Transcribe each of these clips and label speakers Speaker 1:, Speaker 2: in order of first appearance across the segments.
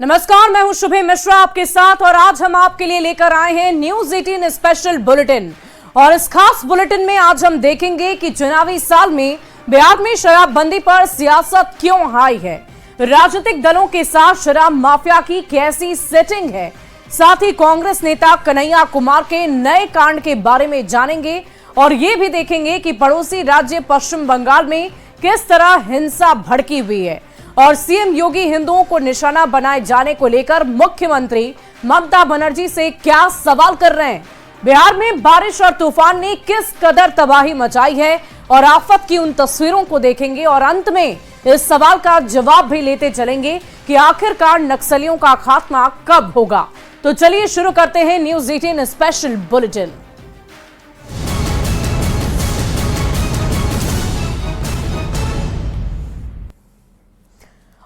Speaker 1: नमस्कार, मैं हूं शुभे मिश्रा आपके साथ और आज हम आपके लिए लेकर आए हैं न्यूज 18 स्पेशल बुलेटिन। और इस खास बुलेटिन में आज हम देखेंगे कि चुनावी साल में बिहार में शराबबंदी पर सियासत क्यों हाई है, राजनीतिक दलों के साथ शराब माफिया की कैसी सेटिंग है, साथ ही कांग्रेस नेता कन्हैया कुमार के नए कांड के बारे में जानेंगे और ये भी देखेंगे कि पड़ोसी राज्य पश्चिम बंगाल में किस तरह हिंसा भड़की हुई है और सीएम योगी हिंदुओं को निशाना बनाए जाने को लेकर मुख्यमंत्री ममता बनर्जी से क्या सवाल कर रहे हैं। बिहार में बारिश और तूफान ने किस कदर तबाही मचाई है और आफत की उन तस्वीरों को देखेंगे और अंत में इस सवाल का जवाब भी लेते चलेंगे कि आखिरकार नक्सलियों का खात्मा कब होगा। तो चलिए शुरू करते हैं न्यूज 18 स्पेशल बुलेटिन।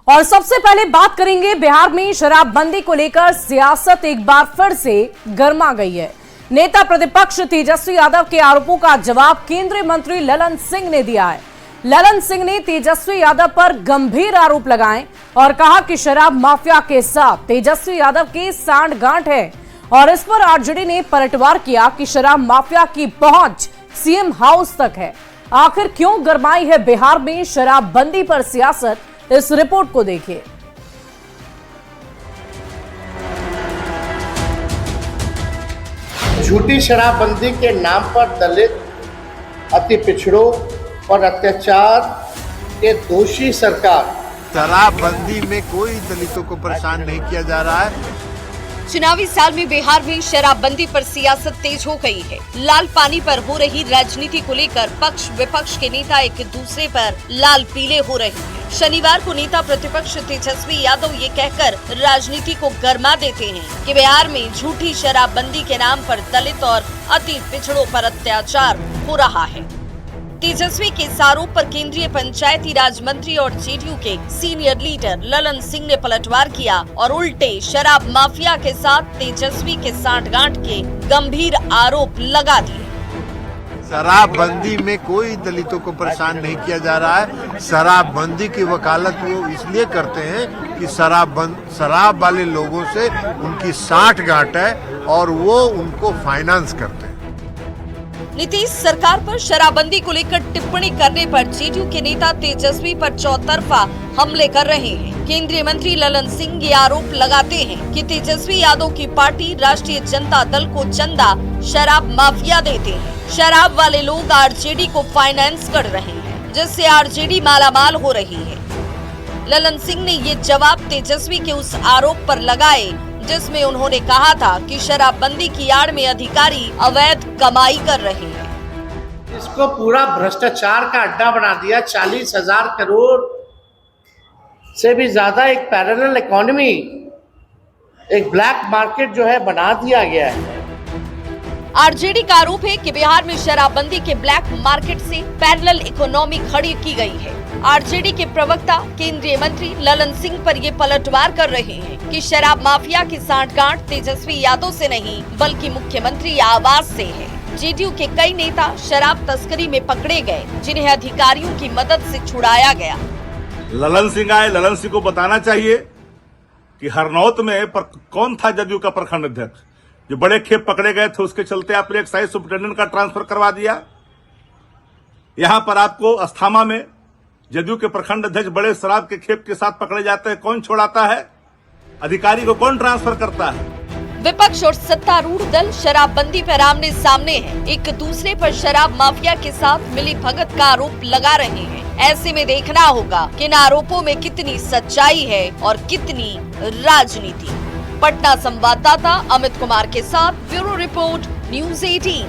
Speaker 1: और सबसे पहले बात करेंगे बिहार में शराबबंदी को लेकर सियासत एक बार फिर से गर्मा गई है। नेता प्रतिपक्ष तेजस्वी यादव के आरोपों का जवाब केंद्रीय मंत्री ललन सिंह ने दिया है। ललन सिंह ने तेजस्वी यादव पर गंभीर आरोप लगाए और कहा कि शराब माफिया के साथ तेजस्वी यादव की सांठगांठ है और इस पर आरजेडी ने पलटवार किया कि शराब माफिया की पहुंच सीएम हाउस तक है। आखिर क्यों गरमाई है बिहार में शराबबंदी पर सियासत, इस रिपोर्ट को देखिए।
Speaker 2: झूठी शराबबंदी के नाम पर दलित, अति पिछड़ों और अत्याचार के दोषी सरकार।
Speaker 3: शराबबंदी में कोई दलितों को परेशान नहीं किया जा रहा है।
Speaker 4: चुनावी साल में बिहार में शराबबंदी पर सियासत तेज हो गई है। लाल पानी पर हो रही राजनीति को लेकर पक्ष विपक्ष के नेता एक दूसरे पर लाल पीले हो रहे हैं। शनिवार को नेता प्रतिपक्ष तेजस्वी यादव ये कहकर राजनीति को गरमा देते हैं कि बिहार में झूठी शराबबंदी के नाम पर दलित और अति पिछड़ों पर अत्याचार हो रहा है। तेजस्वी के इस आरोप पर केंद्रीय पंचायती राज मंत्री और जेडीयू के सीनियर लीडर ललन सिंह ने पलटवार किया और उल्टे शराब माफिया के साथ तेजस्वी के सांठगांठ के गंभीर आरोप लगा दिए।
Speaker 3: शराबबंदी में कोई दलितों को परेशान नहीं किया जा रहा है। शराबबंदी की वकालत वो इसलिए करते हैं कि शराब वाले लोगों से उनकी सांठगांठ है और वो उनको फाइनेंस करते हैं।
Speaker 4: नीतीश सरकार पर शराबबंदी को लेकर टिप्पणी करने पर जेडीयू के नेता तेजस्वी पर चौतरफा हमले कर रहे हैं। केंद्रीय मंत्री ललन सिंह ये आरोप लगाते हैं कि तेजस्वी यादव की पार्टी राष्ट्रीय जनता दल को चंदा शराब माफिया देते हैं। शराब वाले लोग आरजेडी को फाइनेंस कर रहे हैं, जिससे आरजेडी मालामाल हो रही है। ललन सिंह ने ये जवाब तेजस्वी के उस आरोप पर लगाए जिसमें उन्होंने कहा था कि शराबबंदी की आड़ में अधिकारी अवैध कमाई कर रहे हैं।
Speaker 2: इसको पूरा भ्रष्टाचार का अड्डा बना दिया। 40,000 करोड़ से भी ज्यादा एक पैरेलल इकोनॉमी, एक ब्लैक मार्केट जो है बना दिया गया है।
Speaker 4: आरजेडी का आरोप है कि बिहार में शराबबंदी के ब्लैक मार्केट से पैरेलल इकोनॉमी खड़ी की गई है। आरजेडी के प्रवक्ता केंद्रीय मंत्री ललन सिंह पर ये पलटवार कर रहे हैं कि शराब माफिया की सांठगांठ तेजस्वी यादव से नहीं बल्कि मुख्यमंत्री आवास से है। जेडीयू के कई नेता शराब तस्करी में पकड़े गए, जिन्हें अधिकारियों की मदद से छुड़ाया गया।
Speaker 5: ललन सिंह आए, ललन सिंह को बताना चाहिए कि हरनौत में कौन था जदयू का प्रखंड अध्यक्ष, जो बड़े खेप पकड़े गए थे, उसके चलते आपने एक्साइज सुपरिटेंडेंट का ट्रांसफर करवा दिया। यहां पर आपको अस्थामा में जदयू के प्रखंड अध्यक्ष बड़े शराब के खेप के साथ पकड़े जाते हैं, कौन छोड़ाता है? अधिकारी को कौन ट्रांसफर करता है?
Speaker 4: विपक्ष और सत्तारूढ़ दल शराबबंदी पर आमने सामने है, एक दूसरे पर शराब माफिया के साथ मिली भगत का आरोप लगा रहे हैं। ऐसे में देखना होगा कि इन आरोपों में कितनी सच्चाई है और कितनी राजनीति। पटना संवाददाता अमित कुमार के साथ ब्यूरो रिपोर्ट न्यूज 18।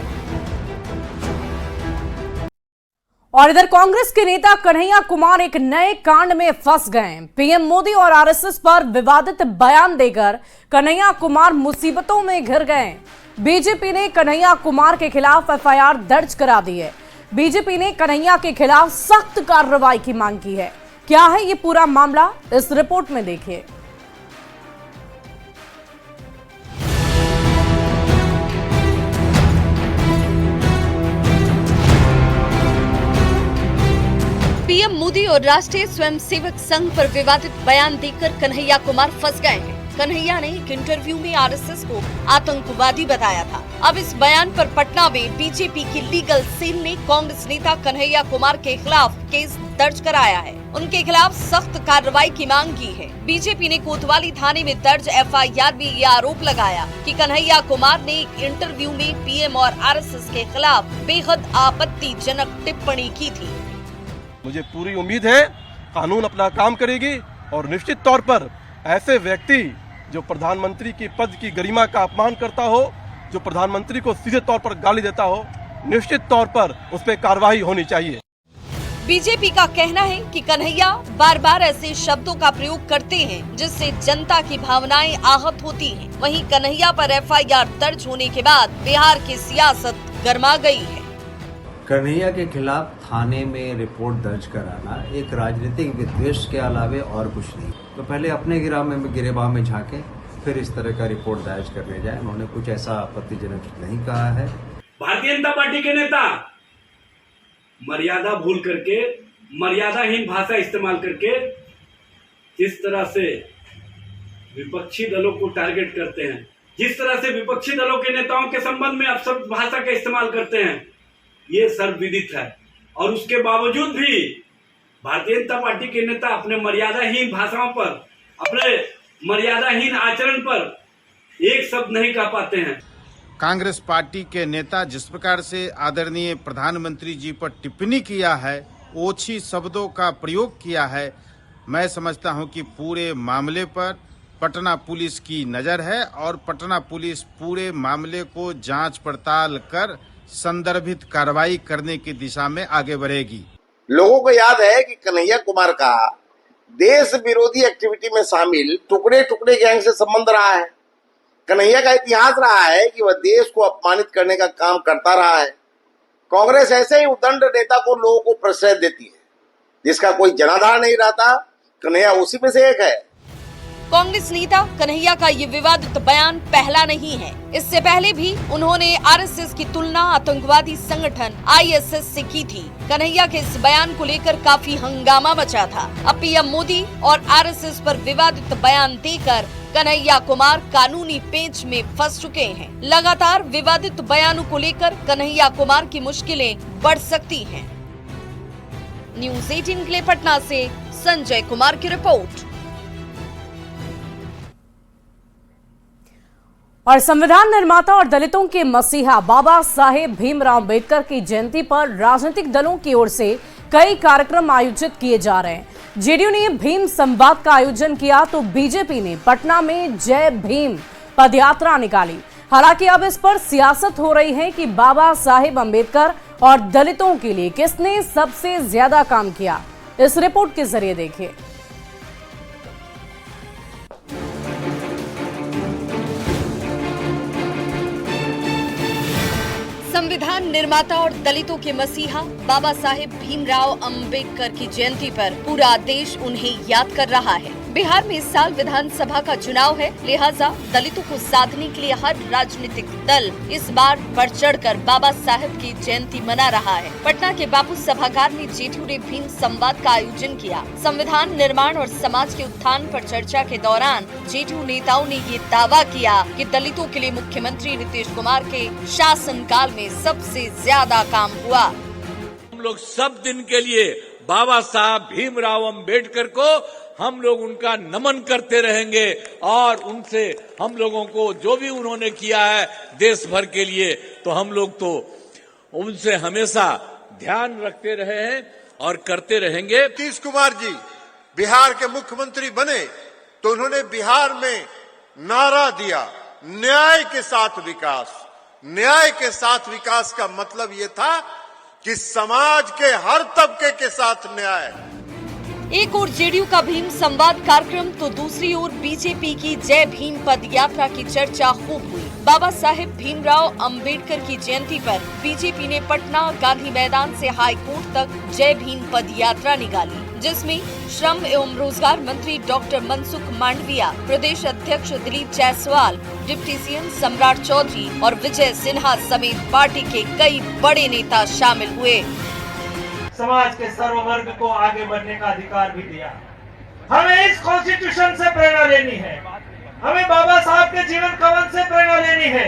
Speaker 1: और इधर कांग्रेस के नेता कन्हैया कुमार एक नए कांड में फंस गए। पीएम मोदी और आरएसएस पर विवादित बयान देकर कन्हैया कुमार मुसीबतों में घिर गए। बीजेपी ने कन्हैया कुमार के खिलाफ एफआईआर दर्ज करा दी है। बीजेपी ने कन्हैया के खिलाफ सख्त कार्रवाई की मांग की है। क्या है ये पूरा मामला, इस रिपोर्ट में देखिए।
Speaker 4: पीएम मोदी और राष्ट्रीय स्वयंसेवक संघ पर विवादित बयान देकर कन्हैया कुमार फंस गए हैं। कन्हैया ने एक इंटरव्यू में आरएसएस को आतंकवादी बताया था। अब इस बयान पर पटना में बीजेपी की लीगल सेल ने कांग्रेस नेता कन्हैया कुमार के खिलाफ केस दर्ज कराया है। उनके खिलाफ सख्त कार्रवाई की मांग की है। बीजेपी ने कोतवाली थाने में दर्ज एफआईआर में ये आरोप लगाया कि कन्हैया कुमार ने एक इंटरव्यू में पीएम और आरएसएस के खिलाफ बेहद आपत्तिजनक टिप्पणी की थी।
Speaker 6: मुझे पूरी उम्मीद है कानून अपना काम करेगी और निश्चित तौर पर ऐसे व्यक्ति जो प्रधानमंत्री की पद की गरिमा का अपमान करता हो, जो प्रधानमंत्री को सीधे तौर पर गाली देता हो, निश्चित तौर पर उस पर कार्रवाई होनी चाहिए।
Speaker 4: बीजेपी का कहना है कि कन्हैया बार बार ऐसे शब्दों का प्रयोग करते हैं जिससे जनता की भावनाएं आहत होती हैं। वहीं कन्हैया पर एफआईआर दर्ज होने के बाद बिहार की सियासत गर्मा गई है।
Speaker 7: कन्हैया के खिलाफ थाने में रिपोर्ट दर्ज कराना एक राजनीतिक विद्वेष के अलावे और कुछ नहीं। तो पहले अपने गिरेबान में झांके, फिर इस तरह का रिपोर्ट दर्ज करने जाए। उन्होंने कुछ ऐसा आपत्तिजनक नहीं कहा है।
Speaker 8: भारतीय जनता पार्टी के नेता मर्यादा भूल करके, मर्यादाहीन भाषा इस्तेमाल करके जिस तरह से विपक्षी दलों को टारगेट करते हैं, जिस तरह से विपक्षी दलों के नेताओं के संबंध में अपशब्द भाषा का इस्तेमाल करते हैं, ये सर्वविदित है। और उसके बावजूद भी भारतीय जनता पार्टी के नेता अपने मर्यादाहीन भाषाओं पर, अपने मर्यादाहीन आचरण पर एक शब्द नहीं कह पाते हैं।
Speaker 9: कांग्रेस पार्टी के नेता जिस प्रकार से आदरणीय प्रधानमंत्री जी पर टिप्पणी किया है, ओछी शब्दों का प्रयोग किया है, मैं समझता हूं कि पूरे मामले पर पटना पुलिस की नजर है और पटना पुलिस पूरे मामले को जांच पड़ताल कर संदर्भित कार्रवाई करने की दिशा में आगे बढ़ेगी।
Speaker 2: लोगों को याद है कि कन्हैया कुमार का देश विरोधी एक्टिविटी में शामिल टुकड़े टुकड़े गैंग से संबंध रहा है। कन्हैया का इतिहास रहा है कि वह देश को अपमानित करने का काम करता रहा है। कांग्रेस ऐसे ही उद्दंड नेता को लोगों को प्रश्रय देती है जिसका कोई जनाधार नहीं रहता। कन्हैया उसी में से एक है।
Speaker 4: कांग्रेस नेता कन्हैया का ये विवादित बयान पहला नहीं है। इससे पहले भी उन्होंने आरएसएस की तुलना आतंकवादी संगठन आईएसएस से की थी। कन्हैया के इस बयान को लेकर काफी हंगामा मचा था। अब पीएम मोदी और आरएसएस पर विवादित बयान देकर कन्हैया कुमार कानूनी पेंच में फंस चुके हैं। लगातार विवादित बयानों को लेकर कन्हैया कुमार की मुश्किलें बढ़ सकती हैं। न्यूज़ 18 के लिए पटना से संजय कुमार की रिपोर्ट।
Speaker 1: और संविधान निर्माता और दलितों के मसीहा बाबा साहेब भीमराव अंबेडकर की जयंती पर राजनीतिक दलों की ओर से कई कार्यक्रम आयोजित किए जा रहे हैं। जेडीयू ने भीम संवाद का आयोजन किया तो बीजेपी ने पटना में जय भीम पदयात्रा निकाली। हालांकि अब इस पर सियासत हो रही है कि बाबा साहेब अंबेडकर और दलितों के लिए किसने सबसे ज्यादा काम किया। इस रिपोर्ट के जरिए देखिए।
Speaker 4: संविधान निर्माता और दलितों के मसीहा बाबा साहेब भीमराव अंबेडकर की जयंती पर पूरा देश उन्हें याद कर रहा है। बिहार में इस साल विधानसभा का चुनाव है, लिहाजा दलितों को साधने के लिए हर राजनीतिक दल इस बार बढ़ चढ़कर बाबा साहेब की जयंती मना रहा है। पटना के बापू सभागार में जेडीयू ने भीम संवाद का आयोजन किया। संविधान निर्माण और समाज के उत्थान पर चर्चा के दौरान जेडीयू नेताओं ने ये दावा किया कि दलितों के लिए मुख्यमंत्री नीतीश कुमार के शासनकाल में सबसे ज्यादा काम हुआ।
Speaker 10: हम लोग सब दिन के लिए बाबा साहब भीमराव अंबेडकर को हम लोग उनका नमन करते रहेंगे और उनसे हम लोगों को जो भी उन्होंने किया है देश भर के लिए, तो हम लोग तो उनसे हमेशा ध्यान रखते रहे हैं और करते रहेंगे।
Speaker 3: नीतीश कुमार जी बिहार के मुख्यमंत्री बने तो उन्होंने बिहार में नारा दिया, न्याय के साथ विकास। न्याय के साथ विकास का मतलब ये था कि समाज के हर तबके के साथ न्याय।
Speaker 4: एक ओर जेडीयू का भीम संवाद कार्यक्रम तो दूसरी ओर बीजेपी की जय भीम पद यात्रा की चर्चा खूब हुई। बाबा साहेब भीमराव अंबेडकर की जयंती पर बीजेपी ने पटना गांधी मैदान से हाई कोर्ट तक जय भीम पद यात्रा निकाली, जिसमें श्रम एवं रोजगार मंत्री डॉक्टर मनसुख मांडविया, प्रदेश अध्यक्ष दिलीप जायसवाल, डिप्टी सीएम सम्राट चौधरी और विजय सिन्हा समेत पार्टी के कई बड़े नेता शामिल हुए।
Speaker 11: समाज के सर्व वर्ग को आगे बढ़ने का अधिकार भी दिया। हमें इस कॉन्स्टिट्यूशन से प्रेरणा लेनी है। हमें बाबा साहब के जीवन कवन से प्रेरणा लेनी है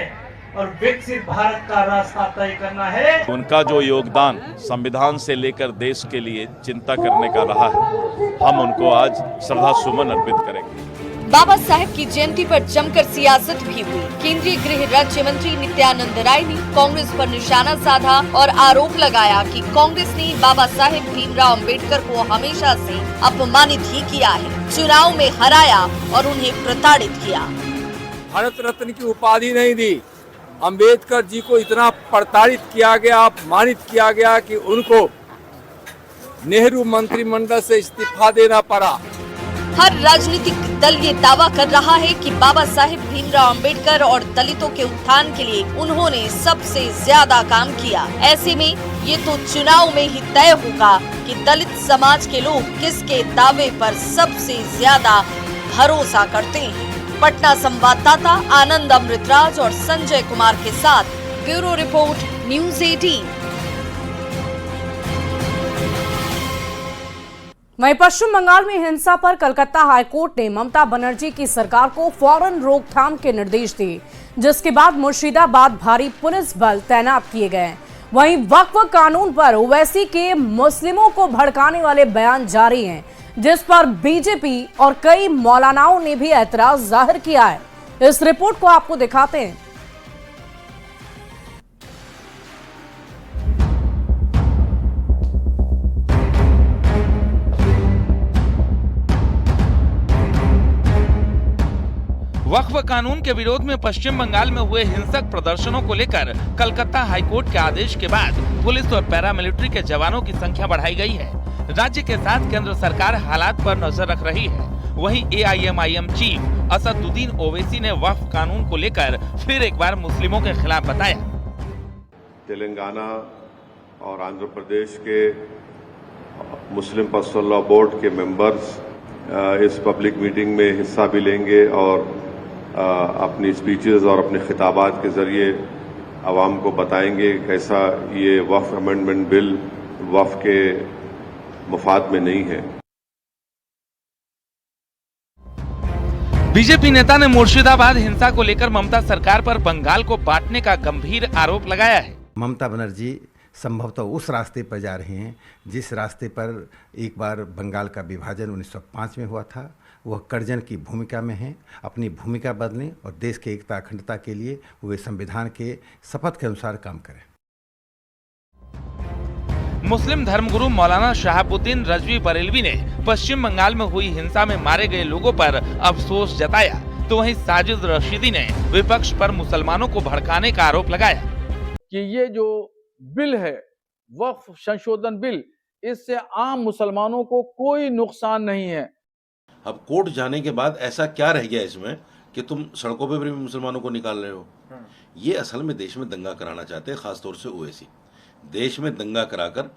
Speaker 11: और विकसित भारत का रास्ता तय करना है।
Speaker 5: उनका जो योगदान संविधान से लेकर देश के लिए चिंता करने का रहा है, हम उनको आज श्रद्धा सुमन अर्पित करेंगे।
Speaker 4: बाबा साहेब की जयंती पर जमकर सियासत भी हुई। केंद्रीय गृह राज्य मंत्री नित्यानंद राय ने कांग्रेस पर निशाना साधा और आरोप लगाया कि कांग्रेस ने बाबा साहेब भीमराव अंबेडकर को हमेशा से अपमानित ही किया है, चुनाव में हराया और उन्हें प्रताड़ित किया।
Speaker 10: भारत रत्न की उपाधि नहीं दी, अंबेडकर जी को इतना प्रताड़ित किया गया, अपमानित किया गया कि उनको नेहरू मंत्रिमंडल से इस्तीफा देना पड़ा।
Speaker 4: हर राजनीतिक दल ये दावा कर रहा है कि बाबा साहेब भीमराव अंबेडकर और दलितों के उत्थान के लिए उन्होंने सबसे ज्यादा काम किया। ऐसे में ये तो चुनाव में ही तय होगा कि दलित समाज के लोग किसके दावे पर सबसे ज्यादा भरोसा करते हैं। पटना संवाददाता आनंद अमृतराज और संजय कुमार के साथ ब्यूरो रिपोर्ट न्यूज़ 18।
Speaker 1: वहीं पश्चिम बंगाल में हिंसा पर कलकत्ता हाईकोर्ट ने ममता बनर्जी की सरकार को फौरन रोकथाम के निर्देश दिए, जिसके बाद मुर्शिदाबाद भारी पुलिस बल तैनात किए गए। वहीं वक्फ कानून पर ओवैसी के मुस्लिमों को भड़काने वाले बयान जारी हैं, जिस पर बीजेपी और कई मौलानाओं ने भी ऐतराज जाहिर किया है। इस रिपोर्ट को आपको दिखाते हैं।
Speaker 12: वक्फ कानून के विरोध में पश्चिम बंगाल में हुए हिंसक प्रदर्शनों को लेकर कलकत्ता हाईकोर्ट के आदेश के बाद पुलिस और पैरामिलिट्री के जवानों की संख्या बढ़ाई गई है। राज्य के साथ केंद्र सरकार हालात पर नजर रख रही है। वहीं AIMIM चीफ असदुद्दीन ओवैसी ने वक्फ कानून को लेकर फिर एक बार मुस्लिमों के खिलाफ बताया।
Speaker 3: तेलंगाना और आंध्र प्रदेश के मुस्लिम पर्सनल लॉ बोर्ड के मेंबर्स इस पब्लिक मीटिंग में हिस्सा भी लेंगे और अपनी स्पीचेस और अपने खिताबात के जरिए आवाम को बताएंगे कैसा ये वक्फ अमेंडमेंट बिल वक्फ के मुफाद में नहीं है।
Speaker 12: बीजेपी नेता ने मुर्शिदाबाद हिंसा को लेकर ममता सरकार पर बंगाल को बांटने का गंभीर आरोप लगाया है।
Speaker 7: ममता बनर्जी संभवतः उस रास्ते पर जा रहे हैं जिस रास्ते पर एक बार बंगाल का विभाजन 1905 में हुआ था। वह कर्जन की भूमिका में हैं। अपनी भूमिका बदलें और देश के एकता अखंडता के लिए वे संविधान के शपथ के अनुसार काम करें।
Speaker 12: मुस्लिम धर्मगुरु मौलाना शहाबुद्दीन रजवी बरेलवी ने पश्चिम बंगाल में हुई हिंसा में मारे गए लोगों पर अफसोस जताया, तो वहीं साजिद रशीदी ने विपक्ष पर मुसलमानों को भड़काने का आरोप लगाया
Speaker 10: कि ये जो बिल है वक्फ संशोधन बिल, इससे आम मुसलमानों को कोई नुकसान नहीं है।
Speaker 13: अब कोर्ट जाने के बाद ऐसा क्या रह गया इसमें कि तुम सड़कों पे भी मुसलमानों को निकाल रहे हो? ये असल में देश में दंगा कराना चाहते हैं, खासतौर से ओवैसी देश में दंगा कराकर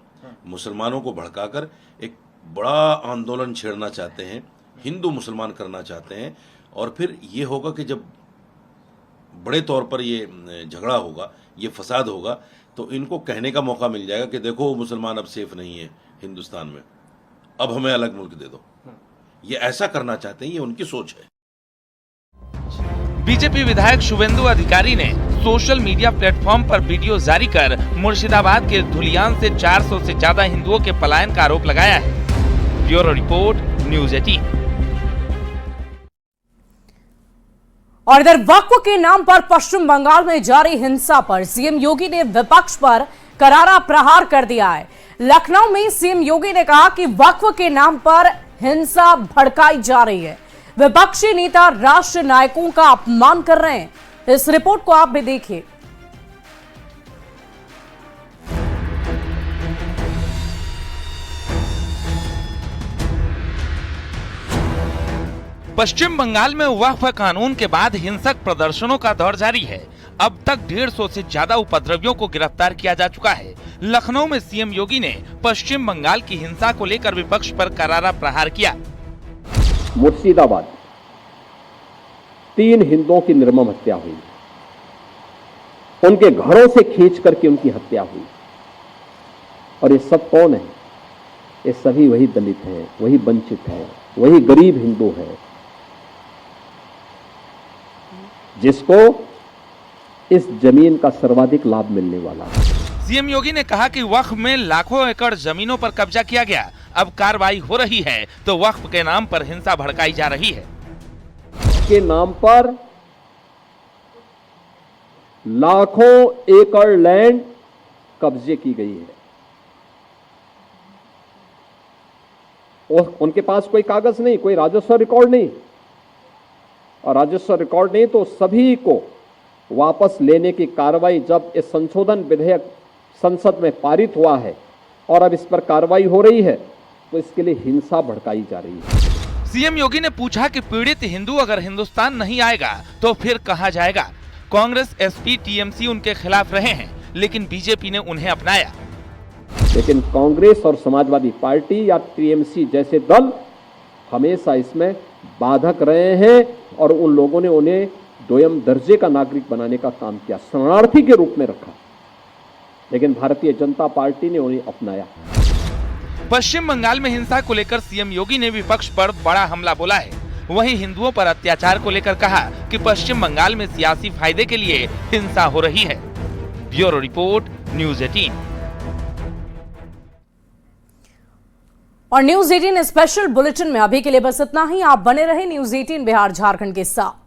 Speaker 13: मुसलमानों को भड़काकर एक बड़ा आंदोलन छेड़ना चाहते हैं, हिंदू मुसलमान करना चाहते हैं। और फिर ये होगा कि जब बड़े तौर पर ये झगड़ा होगा, ये फसाद होगा, तो इनको कहने का मौका मिल जाएगा कि देखो मुसलमान अब सेफ नहीं है हिंदुस्तान में, अब हमें अलग मुल्क दे दो। ये ऐसा करना चाहते हैं, ये उनकी सोच है।
Speaker 12: बीजेपी विधायक शुभेंदु अधिकारी ने सोशल मीडिया प्लेटफॉर्म पर वीडियो जारी कर मुर्शिदाबाद के धुलियान से 400 से ज्यादा हिंदुओं के पलायन का आरोप लगाया है। Bureau report news 18।
Speaker 1: और इधर वक्फ के नाम पर पश्चिम बंगाल में जारी हिंसा पर सीएम योगी ने विपक्ष पर करारा प्रहार कर दिया है। लखनऊ में सीएम योगी ने कहा कि वक्फ के नाम पर हिंसा भड़काई जा रही है। विपक्षी नेता राष्ट्रीय नायकों का अपमान कर रहे हैं। इस रिपोर्ट को आप भी देखिए।
Speaker 12: पश्चिम बंगाल में वक्फ कानून के बाद हिंसक प्रदर्शनों का दौर जारी है। अब तक 150 से ज्यादा उपद्रवियों को गिरफ्तार किया जा चुका है। लखनऊ में सीएम योगी ने पश्चिम बंगाल की हिंसा को लेकर विपक्ष पर करारा प्रहार किया।
Speaker 14: मुर्शिदाबाद 3 हिंदुओं की निर्मम हत्या हुई, उनके घरों से खींच करके उनकी हत्या हुई। और ये सब कौन है? ये सभी वही दलित हैं, वही वंचित हैं, वही गरीब हिंदू हैं। जिसको इस जमीन का सर्वाधिक लाभ मिलने वाला है।
Speaker 12: सीएम योगी ने कहा कि वक्फ में लाखों एकड़ जमीनों पर कब्जा किया गया, अब कार्रवाई हो रही है तो वक्फ के नाम पर हिंसा भड़काई जा रही है।
Speaker 14: के नाम पर लाखों एकड़ लैंड कब्जे की गई है और उनके पास कोई कागज नहीं, कोई राजस्व रिकॉर्ड नहीं, और राजस्व रिकॉर्ड नहीं तो सभी को वापस लेने की कार्रवाई जब इस संशोधन विधेयक संसद में पारित हुआ है और अब इस पर कार्रवाई हो रही है तो इसके लिए हिंसा भड़काई जा रही है।
Speaker 12: सीएम योगी ने पूछा कि पीड़ित हिंदू अगर हिंदुस्तान नहीं आएगा तो फिर कहां जाएगा। कांग्रेस, एसपी, टीएमसी उनके खिलाफ रहे हैं लेकिन बीजेपी ने उन्हें अपनाया।
Speaker 14: लेकिन कांग्रेस और समाजवादी पार्टी या टीएमसी जैसे दल हमेशा इसमें बाधक रहे हैं और उन लोगों ने उन्हें दोयम दर्जे का नागरिक बनाने का काम किया, शरणार्थी के रूप में रखा, लेकिन भारतीय जनता पार्टी ने उन्हें अपनाया।
Speaker 12: पश्चिम बंगाल में हिंसा को लेकर सीएम योगी ने विपक्ष पर बड़ा हमला बोला है। वहीं हिंदुओं पर अत्याचार को लेकर कहा कि पश्चिम बंगाल में सियासी फायदे के लिए हिंसा हो रही है। Bureau report, news 18।
Speaker 1: और न्यूज़ 18 स्पेशल बुलेटिन में अभी के लिए बस इतना ही। आप बने रहे न्यूज़ 18 बिहार झारखंड के साथ।